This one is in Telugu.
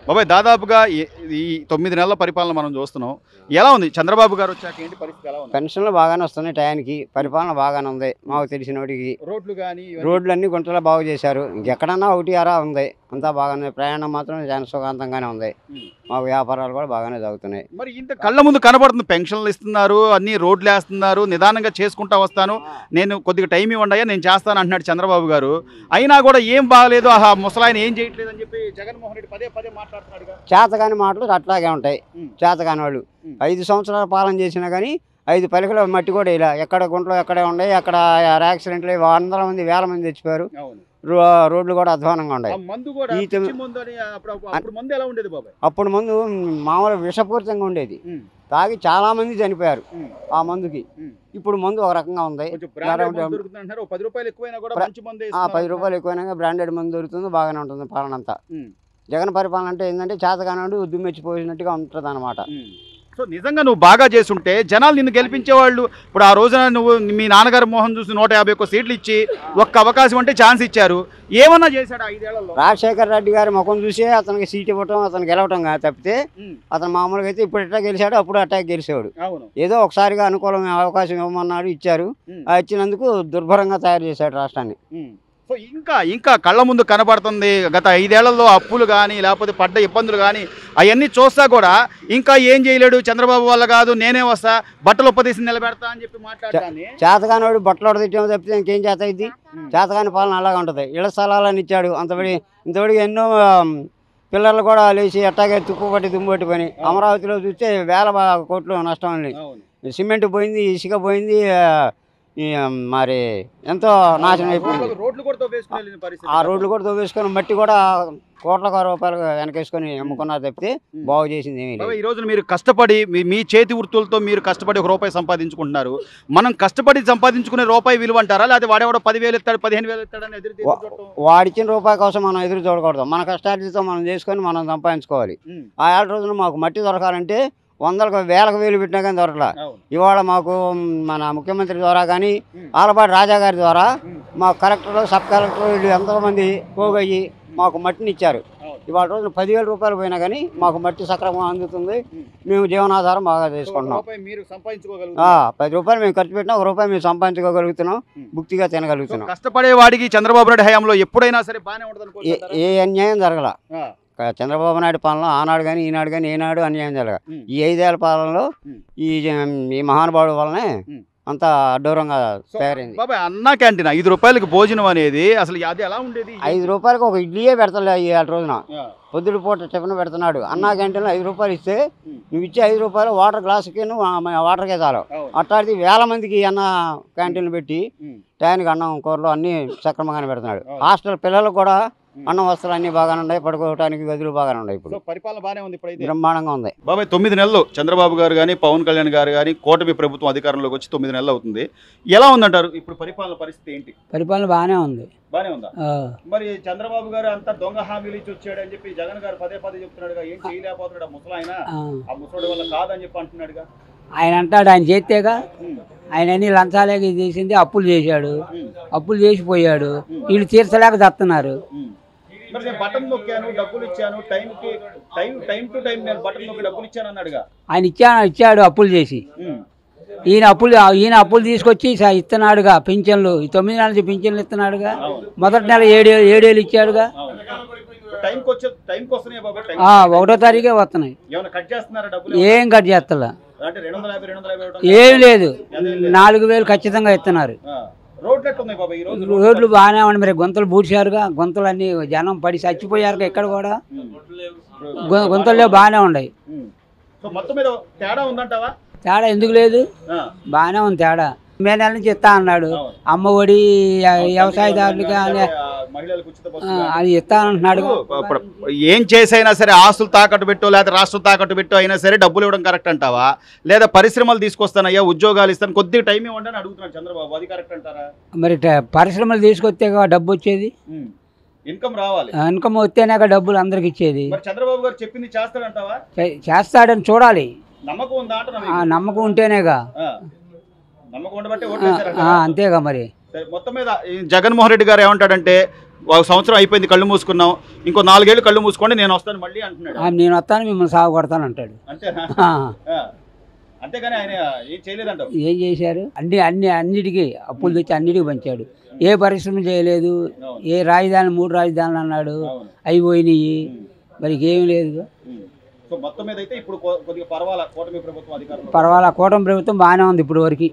బాబాయ్ దాదాపుగా ఈ 9 నెలల పరిపాలన మనం చూస్తున్నాం. ఎలా ఉంది చంద్రబాబు గారు వచ్చాక ఏంటి పరిస్థితి ఎలా ఉంది? పెన్షన్లు బాగానే వస్తున్నాయి టయానికి. పరిపాలన బాగానే ఉంది మాకు తెలిసినోడికి. రోడ్లు కానీ రోడ్లు అన్ని గుంటలో బాగు చేశారు. ఇంకెక్కడన్నా ఒకటి అరా ఉంది, అంతా బాగానే. ప్రయాణం మాత్రం చాలా సుఖాంతంగానే ఉంది. మాకు వ్యాపారాలు కూడా బాగానే జరుగుతున్నాయి. మరి ఇంత కళ్ళ ముందు కనబడుతుంది, పెన్షన్లు ఇస్తున్నారు, అన్ని రోడ్లు వేస్తున్నారు, నిదానంగా చేసుకుంటా వస్తాను, నేను కొద్దిగా టైం ఇవ్వండి నేను చేస్తాను అంటున్నాడు చంద్రబాబు గారు. అయినా కూడా ఏం బాగలేదు, ఆహా ముసలాయన ఏం చేయట్లేదు అని చెప్పి జగన్మోహన్ రెడ్డి పదే పదే మాట్లాడుతున్నాడు. చేతగాని మాటలు అట్లాగే ఉంటాయి. చేతగాని వాళ్ళు 5 సంవత్సరాల పాలన చేసినా కానీ 5 పలికల మట్టి కూడా ఇలా ఎక్కడ గుంటలు ఎక్కడే ఉన్నాయి. అక్కడ యాక్సిడెంట్లు 100 మంది 1000 మంది చచ్చిపోయారు. రోడ్లు కూడా అధ్వానంగా ఉన్నాయి. అప్పుడు మందు మామూలు విషపూరితంగా ఉండేది, తాగి చాలా మంది చనిపోయారు ఆ మందుకి. ఇప్పుడు మందు ఒక రకంగా ఉంది. 10 రూపాయలు ఎక్కువైనా బ్రాండెడ్ మందు దొరుకుతుంది, బాగానే ఉంటుంది పాలన అంతా. జగన్ పరిపాలన అంటే ఏంటంటే చేతగానాడు దుమ్మెచ్చిపోయినట్టుగా ఉంటుంది అన్నమాట. సో నిజంగా నువ్వు బాగా చేసుంటే జనాలు నిన్ను గెలిపించేవాళ్ళు. ఇప్పుడు ఆ రోజున నువ్వు మీ నాన్నగారు మోహన్ చూసి 151 సీట్లు ఇచ్చి ఒక్క అవకాశం అంటే ఛాన్స్ ఇచ్చారు. ఏమన్నా చేశాడు 5 ఏళ్లలో? రాజశేఖర్ రెడ్డి గారి ముఖం చూసి అతనికి సీట్ ఇవ్వటం, అతను గెలవటం తప్పితే అతను మామూలుగా అయితే ఇప్పుడు ఎట్లా గెలిచాడు అప్పుడు అట్లా గెలిచేవాడు. ఏదో ఒకసారిగా అనుకూలమైన అవకాశం ఇవ్వమన్నాడు, ఇచ్చారు. ఇచ్చినందుకు దుర్భరంగా తయారు చేశాడు రాష్ట్రాన్ని. సో ఇంకా కళ్ళ ముందు కనబడుతుంది గత 5 ఏళ్లలో అప్పులు కానీ లేకపోతే పడ్డ ఇబ్బందులు కానీ అవన్నీ చూస్తా కూడా ఇంకా ఏం చేయలేడు చంద్రబాబు వల్ల కాదు, నేనే వస్తా బట్టలు ఉపదేశం నిలబెడతా అని చెప్పి మాట్లాడతాను. చేతగానోడు బట్టలు తెచ్చామో తప్పితే ఇంకేం చేత ఇది? చేతగాని పాలన అలాగా ఉంటుంది. ఇళ్ల స్థలాలను ఇచ్చాడు ఇంతవరకు ఎన్నో పిల్లలు కూడా లేచి ఎట్టాగే తుప్పుపట్టి దుమ్ముపట్టి పని. అమరావతిలో చూస్తే 1000 కోట్లు నష్టం అండి. సిమెంట్ పోయింది, ఇసుక పోయింది, మరి ఎంతో నాశనం అయిపోయింది. ఆ రోడ్లు కూడా తవ్వేసుకొని మట్టి కూడా కోట్ల రూపాయలు వెనకేసుకొని అమ్ముకున్నారు తప్పితే బాగు చేసింది ఏమీ లేదు. ఈ రోజు మీరు కష్టపడి మీ చేతి వృత్తులతో మీరు కష్టపడి 1 రూపాయి సంపాదించుకుంటున్నారు. మనం కష్టపడి సంపాదించుకునే రూపాయి విలువ అంటారా, లేదా వాడేవాడు 10,000 ఇస్తాడు 15,000 ఇస్తాడని వాడిచ్చిన రూపాయి కోసం మనం ఎదురు చూడకూడదు. మన కష్టార్జితో మనం చేసుకొని మనం సంపాదించుకోవాలి. ఆ 7 రోజులు మాకు మట్టి దొరకాలంటే 100లకు 1000కు 1000 పెట్టినా కానీ దొరకలా. ఇవాళ మాకు మన ముఖ్యమంత్రి ద్వారా కానీ ఆలపాటి రాజా గారి ద్వారా మాకు కలెక్టర్లు, సబ్ కలెక్టర్లు వీళ్ళు ఎంతోమంది పోగయ్యి మాకు మట్టిని ఇచ్చారు. ఇవాళ రోజున 10,000 రూపాయలు పోయినా కానీ మాకు మట్టి సక్రమంగా అందుతుంది. మేము జీవనాధారం బాగా చేసుకుంటున్నాం. 10 రూపాయలు మేము ఖర్చు పెట్టినా 1 రూపాయి మేము సంపాదించుకోగలుగుతున్నాం, భుక్తిగా తినగలుగుతున్నాం. కష్టపడే వాడికి చంద్రబాబు నాయుడు హయాంలో ఎప్పుడైనా సరే బాగానే ఉంటుంది, ఏ అన్యాయం జరగల. చంద్రబాబు నాయుడు పాలనలో ఆనాడు కానీ ఈనాడు కానీ ఏనాడు అన్యాయం జరగ. ఈ 5 ఏళ్ల పాలనలో ఈ మహానుభావుడు వల్లనే అంత అడ్డూరంగా తయారైంది. బాబాయ్ అన్నా క్యాంటీన్ 5 రూపాయలకి భోజనం అనేది అసలు అది ఎలా ఉండేది? 5 రూపాయలకి ఒక ఇడ్లీయే పెడతలే ఈ రోజున. పొద్దుటి పూట టిఫిన్ పెడుతున్నాడు. అన్నా క్యాంటీన్లో 5 రూపాయలు ఇస్తే నువ్వు ఇచ్చే 5 రూపాయలు వాటర్ గ్లాసుకి వాటర్కే చాలు. అట్లాంటిది 1000 మందికి అన్న క్యాంటీన్లు పెట్టి టయానికి అన్నం కూరలు అన్నీ సక్రమంగానే పెడుతున్నాడు. హాస్టల్ పిల్లలకు కూడా అన్నం వస్త్రాలు అన్ని బాగానే ఉన్నాయి, పడుకోవడానికి గదులు బాగానే ఉన్నాయి. ఇప్పుడు పరిపాలన బాగానే ఉంది, ఇప్పుడు బ్రహ్మాండంగా ఉంది. బాబాయ్ 9 నెలలు చంద్రబాబు గారు కానీ పవన్ కళ్యాణ్ గారు కానీ కూటమి ప్రభుత్వం అధికారంలోకి వచ్చి 9 నెలలు అవుతుంది. ఎలా ఉందంటారు ఇప్పుడు పరిపాలన పరిస్థితి ఏంటి? పరిపాలన బాగానే ఉంది. బాగానే ఉందా? మరి చంద్రబాబు గారు అంతా దొంగ హామీలు ఇచ్చి వచ్చాడు అని చెప్పి జగన్ గారు పదే పదే చెప్తున్నాడుగా, ఏం చేయలేకపోతున్నాడు ఆ ముసలాయన, ఆ ముసలాడి వల్ల కాదని చెప్పి అంటున్నాడుగా. ఆయన అంటాడు, ఆయన చేస్తేగా. ఆయన అన్ని లంచాలే చేసింది, అప్పులు చేశాడు, అప్పులు చేసిపోయాడు. వీళ్ళు తీర్చలేక దస్తున్నారు. మరి నేను బటన్ నొక్కాను, డబ్బులు ఇచ్చాను, టైం టు టైం నేను బటన్ నొక్కి డబ్బులు ఇచ్చాను అన్నాడుగా. ఆయన ఇచ్చాడు అప్పులు చేసి. ఈయన అప్పులు తీసుకొచ్చి ఇస్తున్నాడుగా పింఛన్లు. 9 నెలల నుంచి పింఛన్లు ఇస్తున్నాడుగా. మొదటి నెల 7 ఏళ్ళు ఇచ్చాడుగా. 1వ తారీఖే వస్తున్నాయి. ఏం కట్ చేస్తలే, ఏం లేదు. 4,000 ఖచ్చితంగా ఇస్తున్నారు. రోడ్లు బాగానే ఉన్నాయి. మరి గుంతలు బూడ్చారుగా, గుంతలు అన్ని జనం పడి చచ్చిపోయారుగా. ఇక్కడ కూడా గుంతల్లో బాగానే ఉన్నాయి. తేడా ఎందుకు లేదు? బాగానే ఉంది తేడా. మే నెల నుంచి ఇస్తా అన్నాడు. అమ్మ ఒడి వ్యవసాయదారులకి అది ఇస్తా అంటున్నాడు. ఏం చేసైనా సరే ఆస్తులు తాకట్టు పెట్టో లేదా రాష్ట్రం తాకట్టు పెట్టో అయినా సరే డబ్బులు ఇవ్వడం కరెక్ట్ అంటావా, లేదా పరిశ్రమలు తీసుకొస్తానయ్యా ఉద్యోగాలు ఇస్తాను కొద్దిగా టైం ఇవ్వండి అని అడుగుతున్నాడు చంద్రబాబు, అది కరెక్ట్ అంటారా? మరి పరిశ్రమలు తీసుకొస్తే డబ్బు వచ్చేది, ఇన్కమ్ రావాలి. ఇన్కమ్ వస్తేనే డబ్బులు అందరికి ఇచ్చేది. చంద్రబాబు గారు చెప్పింది చేస్తాడంటావా? చేస్తాడని చూడాలి. నమ్మకం ఉందా? నమ్మకం ఉంటేనేగా. నమ్మకం ఉండబట్టే అంతేగా. మరి మొత్తం మీద జగన్మోహన్ రెడ్డి గారు ఏమంటాడంటే ఒక సంవత్సరం అయిపోయింది కళ్ళు మూసుకున్నాం, ఇంకో 4 ఏళ్ళు కళ్ళు మూసుకోండి నేను వస్తాను మళ్ళీ అంటున్నాడు. నేను వస్తాను మిమ్మల్ని సాగు కొడతాను అంటాడు. అంతేనా? అంతేగాని ఆయన ఏం చేయలేదంటావు? ఏం చేశారు? అన్నిటికీ అప్పులు తెచ్చి అన్నిటికీ పంచాడు. ఏ పరిశ్రమ చేయలేదు. ఏ రాజధాని 3 రాజధానులు అన్నాడు, అవి పోయినాయి. మరి ఏమి లేదు. సో మొత్తం మీద అయితే ఇప్పుడు కొద్దిగా పర్వాలా కూటమి ప్రభుత్వం అధికారంలో? పర్వాలా, కూటమి ప్రభుత్వం బాగానే ఉంది ఇప్పుడు వరకు.